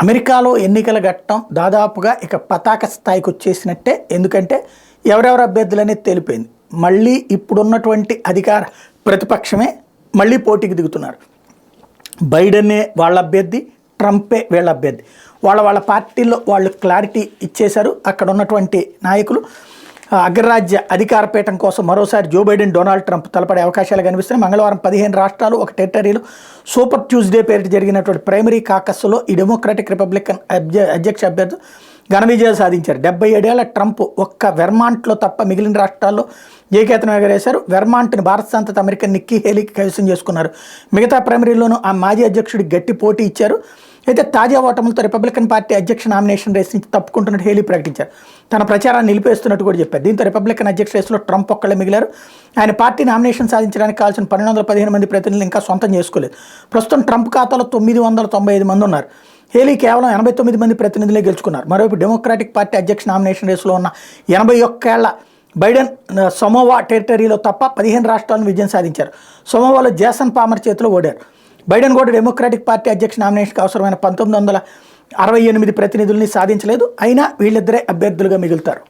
అమెరికాలో ఎన్నికల ఘట్టం దాదాపుగా ఇక పతాక స్థాయికి వచ్చేసినట్టే. ఎందుకంటే ఎవరెవరు అభ్యర్థులు అనేది తేలిపోయింది. మళ్ళీ ఇప్పుడున్నటువంటి అధికార ప్రతిపక్షమే మళ్ళీ పోటీకి దిగుతున్నారు. బైడెన్నే వాళ్ళ అభ్యర్థి, ట్రంపే వీళ్ళ అభ్యర్థి. వాళ్ళ పార్టీల్లో వాళ్ళు క్లారిటీ ఇచ్చేశారు. అక్కడ ఉన్నటువంటి నాయకులు అగ్రరాజ్య అధికార పీఠం కోసం మరోసారి జో బైడెన్, డొనాల్డ్ ట్రంప్ తలపడే అవకాశాలు కనిపిస్తున్నాయి. మంగళవారం 15 రాష్ట్రాలు, ఒక టెరిటరీలో సూపర్ ట్యూస్డే పేరిట జరిగినటువంటి ప్రైమరీ కాకస్లో ఈ డెమోక్రాటిక్ రిపబ్లికన్ అధ్యక్ష అభ్యర్థులు ఘన విజయాలు సాధించారు. 77 ఏళ్ల ట్రంప్ ఒక్క వెర్మాంట్లో తప్ప మిగిలిన రాష్ట్రాల్లో ఏకేతనం ఎగరేశారు. వెర్మాంట్ని భారత సంతత అమెరికన్ నిక్కీ హేలీకి కైవసం చేసుకున్నారు. మిగతా ప్రైమరీలోనూ ఆ మాజీ అధ్యక్షుడికి గట్టి పోటీ ఇచ్చారు. అయితే తాజా ఓటములతో రిపబ్లికన్ పార్టీ అధ్యక్ష నామినేషన్ రేస్ నుంచి తప్పుకుంటున్నట్టు హేలీ ప్రకటించారు. తన ప్రచారాన్ని నిలిపేస్తున్నట్టు కూడా చెప్పారు. దీంతో రిపబ్లికన్ అధ్యక్ష రేసులో ట్రంప్ ఒక్కళ్ళే మిగిలారు. ఆయన పార్టీ నామినేషన్ సాధించడానికి కావాల్సిన 1215 మంది ప్రతినిధులు ఇంకా సొంతం చేసుకోలేదు. ప్రస్తుతం ట్రంప్ ఖాతాలో 995 మంది ఉన్నారు. హేలీ కేవలం 89 మంది ప్రతినిధులే గెలుచుకున్నారు. మరోవైపు డెమోక్రాటిక్ పార్టీ అధ్యక్ష నామినేషన్ రేసులో ఉన్న 81 ఏళ్ల బైడెన్ సమోవా టెరిటరీలో తప్ప 15 రాష్ట్రాలను విజయం సాధించారు. సమోవాలో జేసన్ పామర్ చేతిలో ఓడారు. బైడెన్ కూడా డెమోక్రాటిక్ పార్టీ అధ్యక్ష నామినేషన్కి అవసరమైన 1968 ప్రతినిధుల్ని సాధించలేదు. అయినా వీళ్ళిద్దరే అభ్యర్థులుగా మిగులుతారు.